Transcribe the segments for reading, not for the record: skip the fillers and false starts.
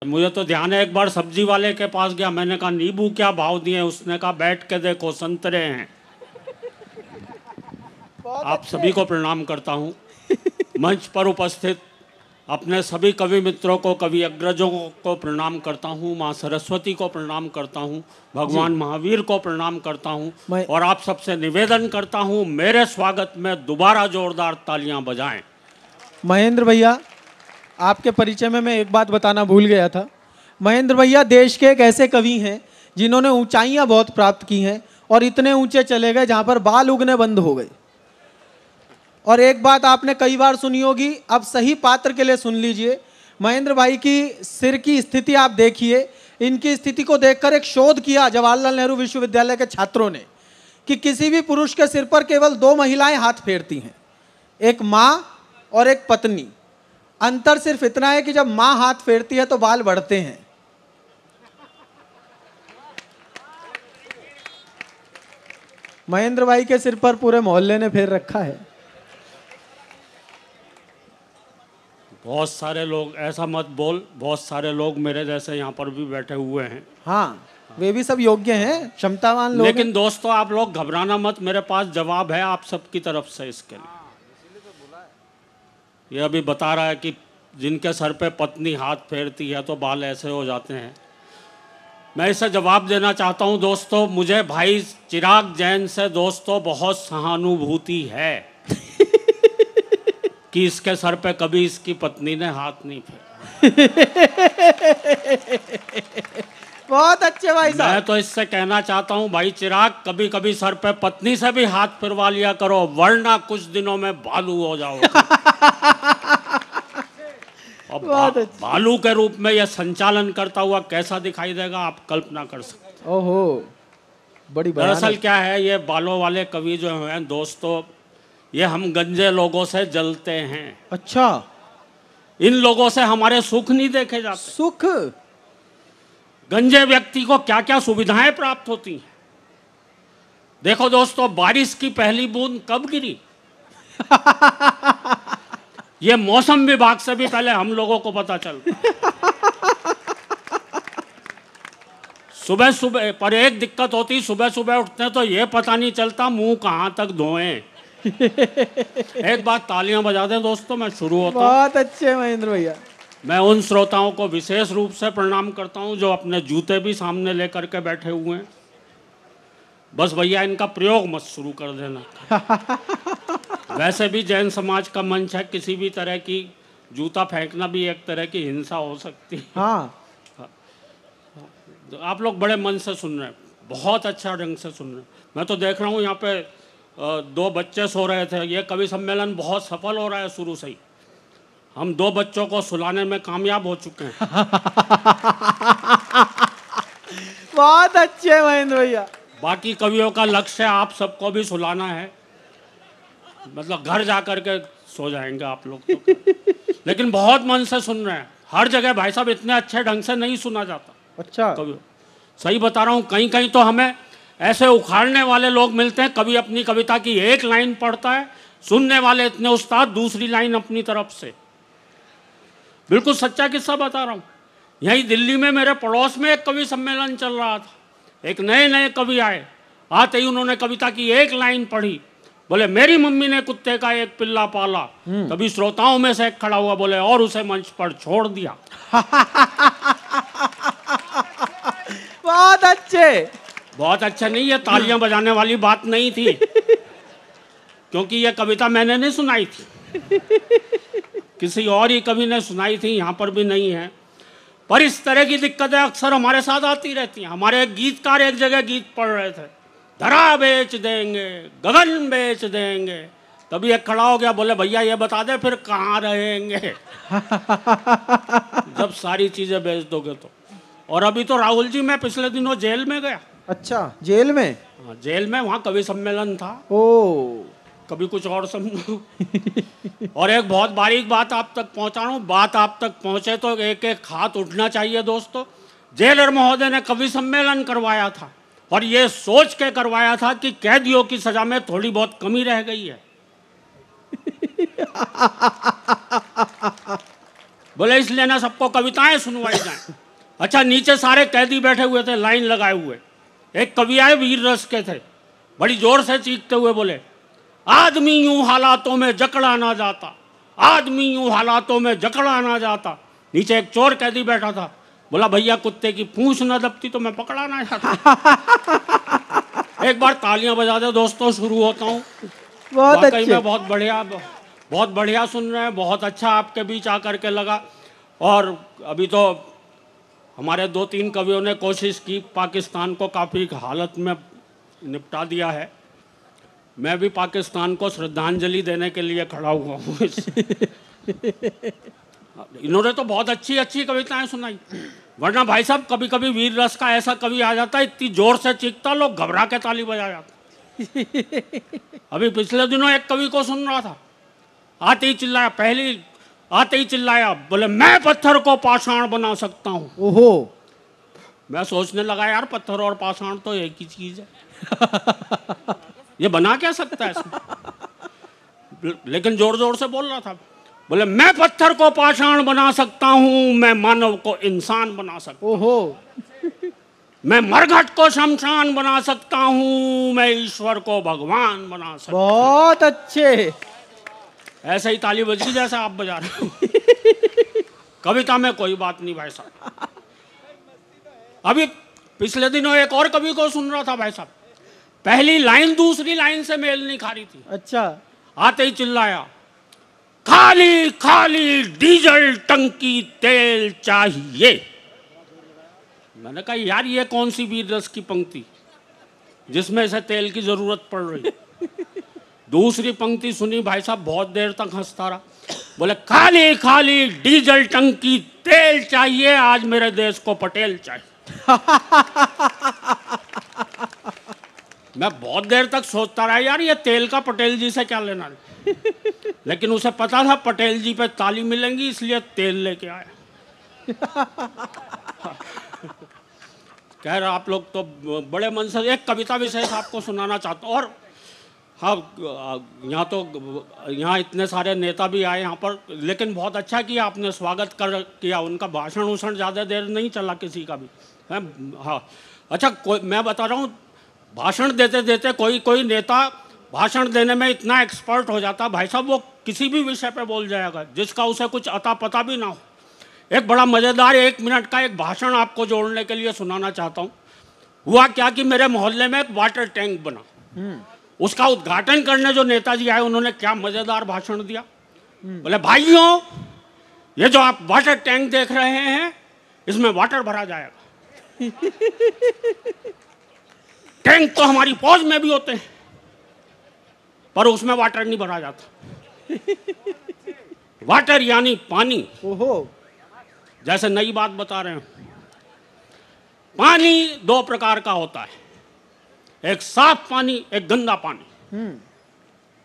मुझे तो ध्यान है, एक बार सब्जी वाले के पास गया, मैंने कहा नींबू क्या भाव दिए, उसने कहा बैठ के देखो संतरे हैं। आप सभी को प्रणाम करता हूँ। मंच पर उपस्थित अपने सभी कवि मित्रों को, कवि अग्रजों को प्रणाम करता हूँ, माँ सरस्वती को प्रणाम करता हूँ, भगवान महावीर को प्रणाम करता हूँ और आप सबसे निवेदन करता हूँ मेरे स्वागत में दोबारा जोरदार तालियां बजाएं। महेंद्र भैया, आपके परिचय में मैं एक बात बताना भूल गया था। महेंद्र भैया देश के एक ऐसे कवि हैं जिन्होंने ऊंचाइयां बहुत प्राप्त की हैं और इतने ऊंचे चले गए जहां पर बाल उगने बंद हो गए। और एक बात आपने कई बार सुनी होगी, अब सही पात्र के लिए सुन लीजिए। महेंद्र भाई की सिर की स्थिति आप देखिए, इनकी स्थिति को देखकर एक शोध किया जवाहरलाल नेहरू विश्वविद्यालय के छात्रों ने कि किसी भी पुरुष के सिर पर केवल 2 महिलाएं हाथ फेरती हैं, एक माँ और एक पत्नी। अंतर सिर्फ इतना है कि जब माँ हाथ फेरती है तो बाल बढ़ते हैं। महेंद्र भाई के सिर पर पूरे मोहल्ले ने फेर रखा है। बहुत सारे लोग, ऐसा मत बोल, बहुत सारे लोग मेरे जैसे यहाँ पर भी बैठे हुए हैं। हाँ, वे भी सब योग्य हैं, क्षमतावान लोग। लेकिन दोस्तों आप लोग घबराना मत, मेरे पास जवाब है आप सबकी तरफ से इसके लिए। ये अभी बता रहा है कि जिनके सर पे पत्नी हाथ फेरती है तो बाल ऐसे हो जाते हैं। मैं इसे जवाब देना चाहता हूँ दोस्तों, मुझे भाई चिराग जैन से दोस्तों बहुत सहानुभूति है कि इसके सर पे कभी इसकी पत्नी ने हाथ नहीं फेरा। बहुत अच्छे भाई साहब। मैं तो इससे कहना चाहता हूँ भाई चिराग, कभी कभी सर पे पत्नी से भी हाथ फिरवा लिया करो, वरना कुछ दिनों में भालू हो जाओगे। और भालू के रूप में यह संचालन करता हुआ कैसा दिखाई देगा आप कल्पना कर सकते। ओहो, बड़ी दरअसल क्या है, ये बालों वाले कवि जो हैं दोस्तों, ये हम गंजे लोगों से जलते हैं। अच्छा, इन लोगों से हमारे सुख नहीं देखे जाते। सुख? गंजे व्यक्ति को क्या क्या सुविधाएं प्राप्त होती हैं। देखो दोस्तों, बारिश की पहली बूंद कब गिरी ये मौसम विभाग से भी पहले हम लोगों को पता चलता। सुबह सुबह पर एक दिक्कत होती, सुबह सुबह उठते हैं तो ये पता नहीं चलता मुंह कहाँ तक धोएं। एक बार तालियां बजा दें दोस्तों, मैं शुरू होता हूं। बहुत अच्छे महेंद्र भैया। मैं उन श्रोताओं को विशेष रूप से प्रणाम करता हूं जो अपने जूते भी सामने लेकर के बैठे हुए हैं। बस भैया इनका प्रयोग मत शुरू कर देना। वैसे भी जैन समाज का मंच है, किसी भी तरह की जूता फेंकना भी एक तरह की हिंसा हो सकती है। हाँ। आप लोग बड़े मन से सुन रहे हैं, बहुत अच्छा ढंग से सुन रहे हैं। मैं तो देख रहा हूँ यहाँ पे 2 बच्चे सो रहे थे। ये कवि सम्मेलन बहुत सफल हो रहा है शुरू से ही। हम 2 बच्चों को सुलाने में कामयाब हो चुके हैं। बहुत अच्छे महेंद्र भैया। बाकी कवियों का लक्ष्य आप सबको भी सुलाना है, मतलब घर जा कर के सो जाएंगे आप लोग तो। लेकिन बहुत मन से सुन रहे हैं। हर जगह भाई साहब इतने अच्छे ढंग से नहीं सुना जाता। अच्छा, कवियों सही बता रहा हूँ, कहीं कहीं तो हमें ऐसे उखाड़ने वाले लोग मिलते हैं। कभी अपनी कविता की एक लाइन पढ़ता है, सुनने वाले इतने उस्ताद दूसरी लाइन अपनी तरफ से। बिल्कुल सच्चा किस्सा बता रहा हूँ। यहीं दिल्ली में मेरे पड़ोस में एक कवि सम्मेलन चल रहा था। एक नए कवि आए, आते ही उन्होंने कविता की एक लाइन पढ़ी, बोले मेरी मम्मी ने कुत्ते का एक पिल्ला पाला। तभी श्रोताओं में से एक खड़ा हुआ, बोले और उसे मंच पर छोड़ दिया। बहुत अच्छे। बहुत अच्छा नहीं, ये तालियां बजाने वाली बात नहीं थी, क्योंकि ये कविता मैंने नहीं सुनाई थी, किसी और ही कवि ने सुनाई थी, यहाँ पर भी नहीं है। पर इस तरह की दिक्कतें अक्सर हमारे साथ आती रहती हैं। हमारे एक गीतकार एक जगह गीत पढ़ रहे थे, धरा बेच देंगे, गगन बेच देंगे। तभी एक खड़ा हो गया, बोले भैया ये बता दे फिर कहाँ रहेंगे जब सारी चीजें बेच दोगे तो। और अभी तो राहुल जी, मैं पिछले दिनों जेल में गया। अच्छा, जेल में? हाँ, जेल में, वहाँ कवि सम्मेलन था। ओ, कभी कुछ और समझो। और एक बहुत बारीक बात आप तक पहुँचा रहा हूँ, बात आप तक पहुँचे तो एक एक हाथ उठना चाहिए दोस्तों। जेलर महोदय ने कवि सम्मेलन करवाया था और ये सोच के करवाया था कि कैदियों की सजा में थोड़ी बहुत कमी रह गई है। बोले इसलिए ना सबको कविताएं सुनवाई जाएं। अच्छा, नीचे सारे कैदी बैठे हुए थे लाइन लगाए हुए। एक कवि आए वीर रस के थे, बड़ी जोर से चीखते हुए बोले, आदमी यूं हालातों में जकड़ा ना जाता, आदमी यूं हालातों में जकड़ा ना जाता। नीचे एक चोर कैदी बैठा था, बोला भैया कुत्ते की पूंछ न दबती तो मैं पकड़ा ना जाता। एक बार तालियां बजा दो दोस्तों, शुरू होता हूँ। वाकई में बहुत बढ़िया सुन रहे हैं, बहुत अच्छा आपके बीच आकर के लगा। और अभी तो हमारे 2-3 कवियों ने कोशिश की, पाकिस्तान को काफ़ी हालत में निपटा दिया है। मैं भी पाकिस्तान को श्रद्धांजलि देने के लिए खड़ा हुआ हूँ। इन्होंने तो बहुत अच्छी अच्छी कविताएं सुनाई, वरना भाई साहब कभी कभी वीर रस का ऐसा कवि आ जाता है, इतनी जोर से चीखता लोग घबरा के ताली बजा जाता। अभी पिछले दिनों एक कवि को सुन रहा था, आते ही चिल्लाया, बोले मैं पत्थर को पाषाण बना सकता हूँ। ओहो, मैं सोचने लगा यार पत्थर और पाषाण तो एक ही चीज है, ये बना क्या सकता है इसमें? लेकिन जोर जोर से बोल रहा था, बोले मैं पत्थर को पाषाण बना सकता हूँ, मैं मानव को इंसान बना सकता हूँ। ओहो, मैं मरघट को शमशान बना सकता हूँ, मैं ईश्वर को भगवान बना सकता हूँ। बहुत अच्छे। ऐसे ही ताली बज गई जैसे आप बजा रहे हो। कविता में कोई बात नहीं भाई साहब। अभी पिछले दिनों एक और कवि को सुन रहा था भाई साहब, पहली लाइन दूसरी लाइन से मेल नहीं खा रही थी। अच्छा, आते ही चिल्लाया, खाली खाली डीजल टंकी तेल चाहिए। मैंने कहा यार ये कौन सी वीर रस की पंक्ति जिसमें से तेल की जरूरत पड़ रही। दूसरी पंक्ति सुनी भाई साहब, बहुत देर तक हंसता रहा। बोले खाली खाली डीजल टंकी तेल चाहिए, आज मेरे देश को पटेल चाहिए। मैं बहुत देर तक सोचता रहा यार ये तेल का पटेल जी से क्या लेना। लेकिन उसे पता था पटेल जी पे ताली मिलेंगी, इसलिए तेल लेके आया। कह रहा आप लोग तो बड़े मन से। एक कविता विशेष आपको सुनाना चाहता हूँ। और हाँ, यहाँ इतने सारे नेता भी आए यहाँ पर, लेकिन बहुत अच्छा किया आपने, स्वागत किया उनका। भाषण उषण ज़्यादा देर नहीं चला किसी का भी है। हाँ अच्छा, मैं बता रहा हूँ, भाषण देते देते कोई नेता भाषण देने में इतना एक्सपर्ट हो जाता भाई साहब, वो किसी भी विषय पे बोल जाएगा जिसका उसे कुछ अता पता भी ना हो। एक बड़ा मज़ेदार 1 मिनट का एक भाषण आपको जोड़ने के लिए सुनाना चाहता हूँ। हुआ क्या कि मेरे मोहल्ले में एक वाटर टैंक बना, उसका उद्घाटन करने जो नेताजी आए उन्होंने क्या मज़ेदार भाषण दिया। बोले भाइयों, ये जो आप वाटर टैंक देख रहे हैं इसमें वाटर भरा जाएगा। टैंक तो हमारी फौज में भी होते हैं, पर उसमें वाटर नहीं भरा जाता। वाटर यानी पानी। ओहो, जैसे नई बात बता रहे हैं। पानी 2 प्रकार का होता है, एक साफ पानी, एक गंदा पानी।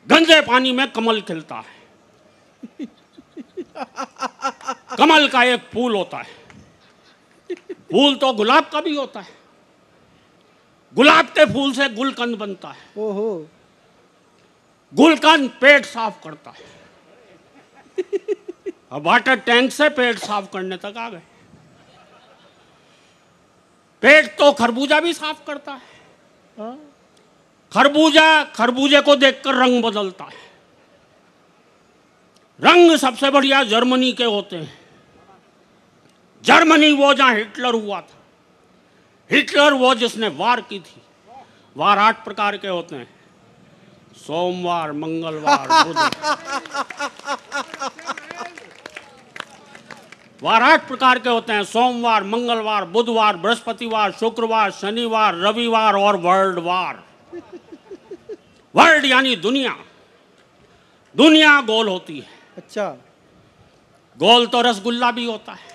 गंदे पानी में कमल खिलता है। कमल का एक फूल होता है, फूल तो गुलाब का भी होता है। गुलाब के फूल से गुलकंद बनता है। ओहो, गुलकंद पेट साफ करता है। अब वाटर टैंक से पेट साफ करने तक आ गए। पेट तो खरबूजा भी साफ करता है। खरबूजे को देखकर रंग बदलता है। रंग सबसे बढ़िया जर्मनी के होते हैं। जर्मनी वो जहां हिटलर हुआ था। हिटलर वो जिसने वार की थी। वार 8 प्रकार के होते हैं, सोमवार, मंगलवार, बुधवार। वार 8 प्रकार के होते हैं, सोमवार, मंगलवार, बुधवार, बृहस्पतिवार, शुक्रवार, शनिवार, रविवार और वर्ल्ड वार। वर्ल्ड यानी दुनिया। दुनिया गोल होती है। अच्छा, गोल तो रसगुल्ला भी होता है।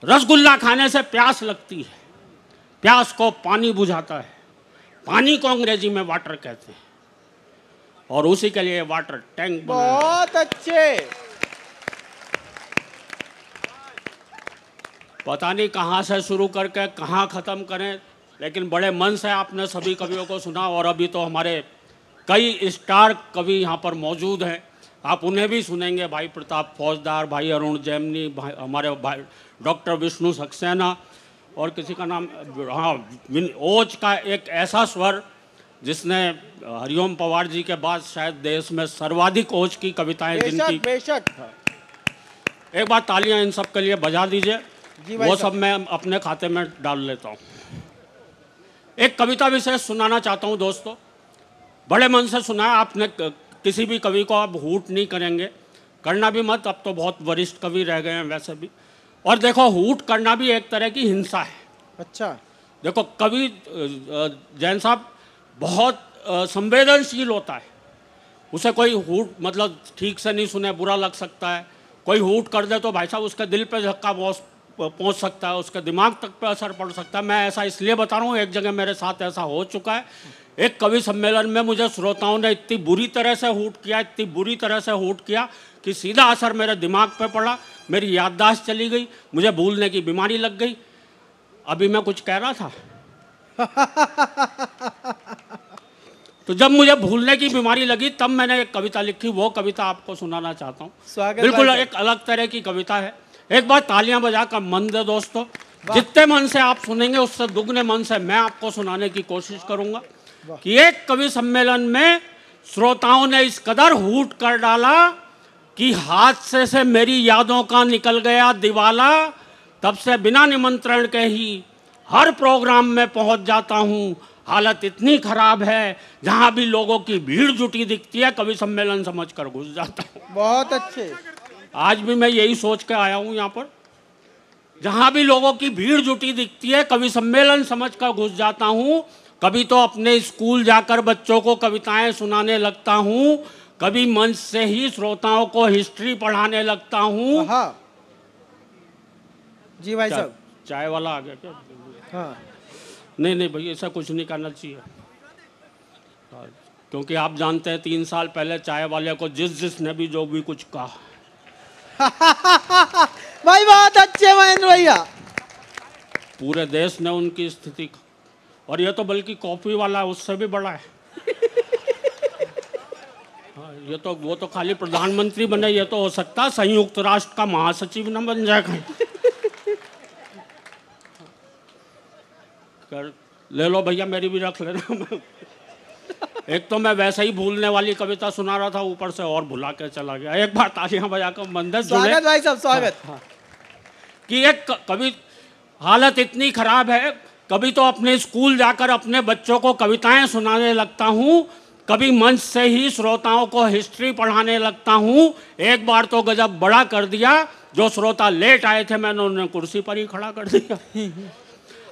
रसगुल्ला खाने से प्यास लगती है, प्यास को पानी बुझाता है। पानी को अंग्रेजी में वाटर कहते हैं, और उसी के लिए वाटर टैंक बना है। बहुत अच्छे। पता नहीं कहाँ से शुरू करके कहाँ ख़त्म करें, लेकिन बड़े मन से आपने सभी कवियों को सुना। और अभी तो हमारे कई स्टार कवि यहाँ पर मौजूद हैं। आप उन्हें भी सुनेंगे, भाई प्रताप फौजदार, भाई अरुण जैमिनी, भाई हमारे भाई डॉक्टर विष्णु सक्सेना, और किसी का नाम, हाँ, ओज का एक ऐसा स्वर जिसने हरिओम पवार जी के बाद शायद देश में सर्वाधिक ओज की कविताएं जिनकी। बेशक। एक बार तालियां इन सब के लिए बजा दीजिए, वो सब मैं अपने खाते में डाल लेता हूँ। एक कविता विशेष सुनाना चाहता हूँ दोस्तों, बड़े मन से सुना है आपने। किसी भी कवि को आप हूट नहीं करेंगे, करना भी मत, अब तो बहुत वरिष्ठ कवि रह गए हैं वैसे भी। और देखो, हूट करना भी एक तरह की हिंसा है। अच्छा। देखो, कवि जैन साहब बहुत संवेदनशील होता है, उसे कोई हूट मतलब ठीक से नहीं सुने बुरा लग सकता है, कोई हूट कर दे तो भाई साहब उसके दिल पे धक्का पहुंच सकता है, उसके दिमाग तक पे असर पड़ सकता है। मैं ऐसा इसलिए बता रहा हूँ, एक जगह मेरे साथ ऐसा हो चुका है। एक कवि सम्मेलन में मुझे श्रोताओं ने इतनी बुरी तरह से हूट किया, इतनी बुरी तरह से हूट किया कि सीधा असर मेरे दिमाग पे पड़ा, मेरी याददाश्त चली गई, मुझे भूलने की बीमारी लग गई। अभी मैं कुछ कह रहा था तो जब मुझे भूलने की बीमारी लगी तब मैंने एक कविता लिखी, वो कविता आपको सुनाना चाहता हूँ। बिल्कुल एक अलग तरह की कविता है। एक बार तालियां बजा कर मन दे दोस्तों, जितने मन से आप सुनेंगे उससे दुगने मन से मैं आपको सुनाने की कोशिश करूंगा कि एक कवि सम्मेलन में श्रोताओं ने इस कदर हूट कर डाला कि हादसे से मेरी यादों का निकल गया दिवाला। तब से बिना निमंत्रण के ही हर प्रोग्राम में पहुंच जाता हूं, हालत इतनी खराब है जहां भी लोगों की भीड़ जुटी दिखती है कवि सम्मेलन समझकर घुस जाता हूं। बहुत अच्छे। आज भी मैं यही सोच के आया हूं यहाँ पर, जहां भी लोगों की भीड़ जुटी दिखती है कवि सम्मेलन समझकर घुस जाता हूं। कभी तो अपने स्कूल जाकर बच्चों को कविताएं सुनाने लगता हूं, कभी मंच से ही श्रोताओं को हिस्ट्री पढ़ाने लगता हूं। जी भाई साहब, चाय वाला आ गया क्या? हाँ। नहीं भाई, ऐसा कुछ नहीं करना चाहिए, क्योंकि आप जानते हैं 3 साल पहले चाय वाले को जिसने भी जो भी कुछ कहा भाई बहुत अच्छे महेंद्र भैया, पूरे देश ने उनकी स्थिति, और ये तो बल्कि कॉफी वाला उससे भी बड़ा है। ये तो वो तो खाली प्रधानमंत्री बने, ये तो हो सकता है संयुक्त राष्ट्र का महासचिव न बन जाए कहीं। कर ले लो भैया, मेरी भी रख लेना। एक तो मैं वैसे ही भूलने वाली कविता सुना रहा था, ऊपर से और भुला के चला गया। एक बार तालियां बजाकर मंदिर स्वागत भाई साहब, स्वागत। हाँ। कि एक कवि, हालत इतनी खराब है, कभी तो अपने स्कूल जाकर अपने बच्चों को कविताएं सुनाने लगता हूँ, कभी मंच से ही श्रोताओं को हिस्ट्री पढ़ाने लगता हूँ। एक बार तो गजब बड़ा कर दिया, जो श्रोता लेट आए थे मैंने उन्हें कुर्सी पर ही खड़ा कर दिया।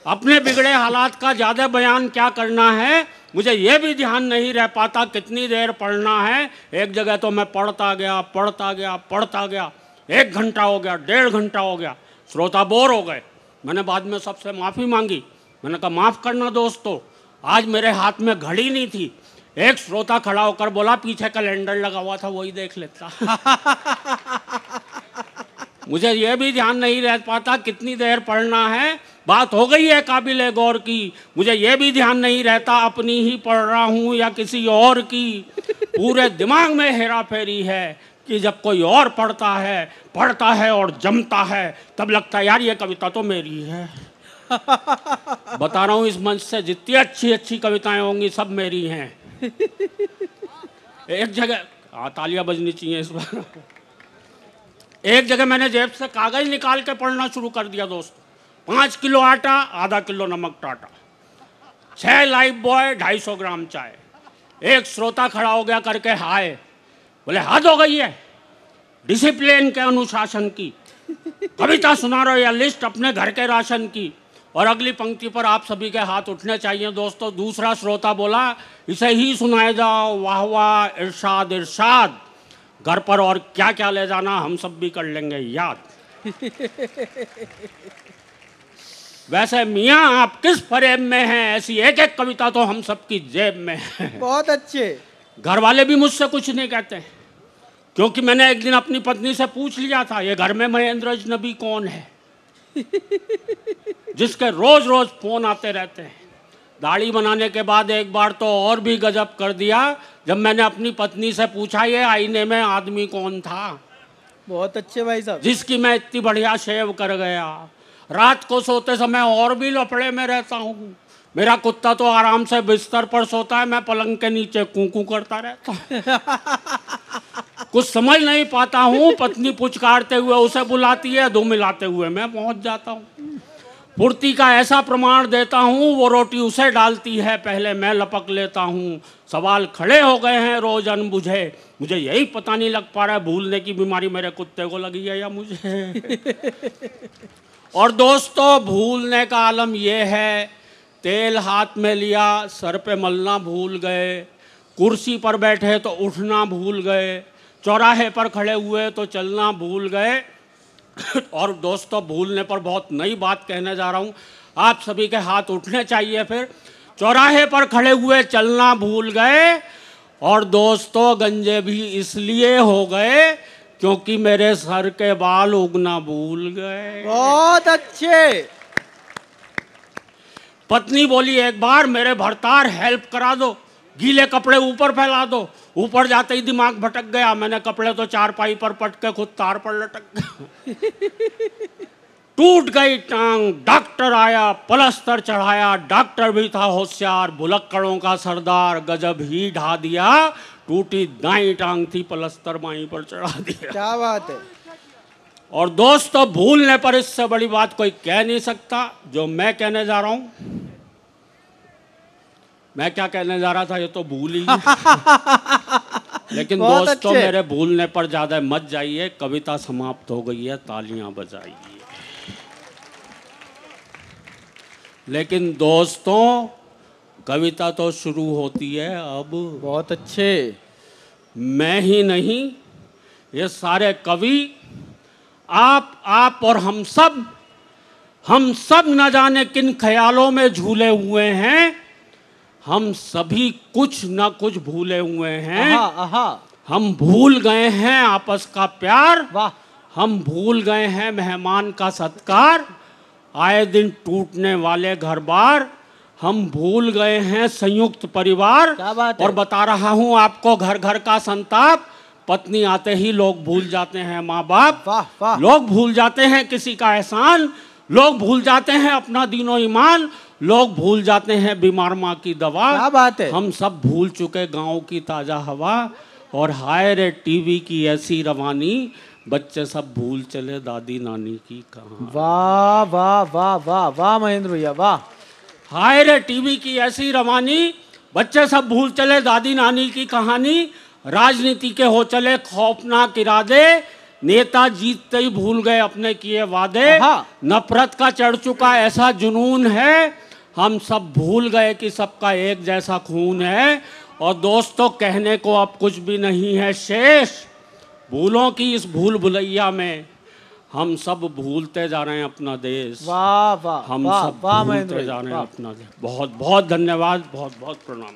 अपने बिगड़े हालात का ज़्यादा बयान क्या करना है, मुझे ये भी ध्यान नहीं रह पाता कितनी देर पढ़ना है। एक जगह तो मैं पढ़ता गया, 1 घंटा हो गया, 1.5 घंटा हो गया, श्रोता बोर हो गए। मैंने बाद में सबसे माफ़ी मांगी, मैंने कहा माफ़ करना दोस्तों, आज मेरे हाथ में घड़ी नहीं थी। एक श्रोता खड़ा होकर बोला पीछे कैलेंडर लगा हुआ था, वही देख लेता। मुझे यह भी ध्यान नहीं रह पाता कितनी देर पढ़ना है, बात हो गई है काबिले गौर की। मुझे यह भी ध्यान नहीं रहता अपनी ही पढ़ रहा हूँ या किसी और की। पूरे दिमाग में हेरा फेरी है कि जब कोई और पढ़ता है और जमता है, तब लगता है यार ये कविता तो मेरी है। बता रहा हूँ, इस मंच से जितनी अच्छी कविताएं होंगी सब मेरी हैं। एक जगह तालियां बजनी चाहिए इस बार। एक जगह मैंने जेब से कागज निकाल के पढ़ना शुरू कर दिया दोस्त। 5 किलो आटा, आधा किलो नमक टाटा, 6 लाइफ बॉय, 250 ग्राम चाय। एक श्रोता खड़ा हो गया करके हाय, बोले हद हो गई है डिसिप्लिन के अनुशासन की, कविता सुना रहे हो या लिस्ट अपने घर के राशन की। और अगली पंक्ति पर आप सभी के हाथ उठने चाहिए दोस्तों। दूसरा श्रोता बोला इसे ही सुनाए जाओ, वाह वाह, इरशाद इरशाद, घर पर और क्या क्या ले जाना हम सब भी कर लेंगे याद। वैसे मियाँ आप किस फरेब में हैं, ऐसी एक एक कविता तो हम सबकी जेब में है। बहुत अच्छे। घर वाले भी मुझसे कुछ नहीं कहते हैं, क्योंकि मैंने एक दिन अपनी पत्नी से पूछ लिया था ये घर में महेंद्र अजनबी कौन है जिसके रोज रोज फोन आते रहते हैं। दाढ़ी बनाने के बाद एक बार तो और भी गजब कर दिया, जब मैंने अपनी पत्नी से पूछा ये आईने में आदमी कौन था। बहुत अच्छे भाई साहब। जिसकी मैं इतनी बढ़िया शेव कर गया। रात को सोते समय और भी लफड़े में रहता हूँ। मेरा कुत्ता तो आराम से बिस्तर पर सोता है, मैं पलंग के नीचे कूकू करता रहता हूँ। कुछ समझ नहीं पाता हूँ। पत्नी पुचकारते हुए उसे बुलाती है, दो मिलाते हुए मैं पहुँच जाता हूँ। पूर्ति का ऐसा प्रमाण देता हूँ, वो रोटी उसे डालती है, पहले मैं लपक लेता हूँ। सवाल खड़े हो गए हैं रोज अनबुझे, मुझे यही पता नहीं लग पा रहा है भूलने की बीमारी मेरे कुत्ते को लगी है या मुझे। और दोस्तों, भूलने का आलम ये है, तेल हाथ में लिया सर पे मलना भूल गए, कुर्सी पर बैठे तो उठना भूल गए, चौराहे पर खड़े हुए तो चलना भूल गए। और दोस्तों, भूलने पर बहुत नई बात कहने जा रहा हूँ, आप सभी के हाथ उठने चाहिए। फिर चौराहे पर खड़े हुए चलना भूल गए। और दोस्तों, गंजे भी इसलिए हो गए क्योंकि मेरे सर के बाल उगना भूल गए। बहुत अच्छे। पत्नी बोली एक बार मेरे भरतार हेल्प करा दो, गीले कपड़े ऊपर फैला दो। ऊपर जाते ही दिमाग भटक गया, मैंने कपड़े तो चारपाई पर पटके खुद तार पर लटक गया। टूट गई टांग, डॉक्टर आया, पलस्तर चढ़ाया, डॉक्टर भी था होशियार, भुलक्कड़ों का सरदार, गजब ही ढा दिया। टूटी दाई टांग थी, पलस्तर बाई पर चढ़ा दिया। क्या बात है। और दोस्तों, भूलने पर इससे बड़ी बात कोई कह नहीं सकता। जो मैं कहने जा रहा हूं, मैं क्या कहने जा रहा था ये तो भूल ही। लेकिन दोस्तों, मेरे भूलने पर ज्यादा मत जाइए, कविता समाप्त हो गई है, तालियां बजाइए। लेकिन दोस्तों, कविता तो शुरू होती है अब। बहुत अच्छे। मैं ही नहीं, ये सारे कवि, आप और हम सब न जाने किन ख्यालों में झूले हुए हैं। हम सभी कुछ न कुछ भूले हुए हैं। हम भूल गए हैं आपस का प्यार। वाह। हम भूल गए हैं मेहमान का सत्कार। आए दिन टूटने वाले घर बार। हम भूल गए हैं संयुक्त परिवार। क्या बात है। और बता रहा हूं आपको घर घर का संताप। पत्नी आते ही लोग भूल जाते हैं माँ बाप। वाह वाह। लोग भूल जाते हैं किसी का एहसान। लोग भूल जाते हैं अपना दीनो ईमान। लोग भूल जाते हैं बीमार माँ की दवा। क्या बात है। हम सब भूल चुके गाँव की ताजा हवा। और हाय रे टीवी की ऐसी रवानी, बच्चे सब भूल चले दादी नानी की कहानी। वाह वाह वाह वाह वाह महेंद्र भैया वाह। हाय रे टीवी की ऐसी रवानी, बच्चे सब भूल चले दादी नानी की कहानी। राजनीति के हो चले खौफनाक इरादे, नेता जीतते ही भूल गए अपने किए वादे। नफरत का चढ़ चुका ऐसा जुनून है, हम सब भूल गए कि सबका एक जैसा खून है। और दोस्तों, कहने को अब कुछ भी नहीं है शेष। भूलों की इस भूल भुलैया में हम सब भूलते जा रहे हैं अपना देश। वाह वाह। हम सब भूलते जा रहे हैं अपना देश। बहुत बहुत धन्यवाद, बहुत बहुत प्रणाम।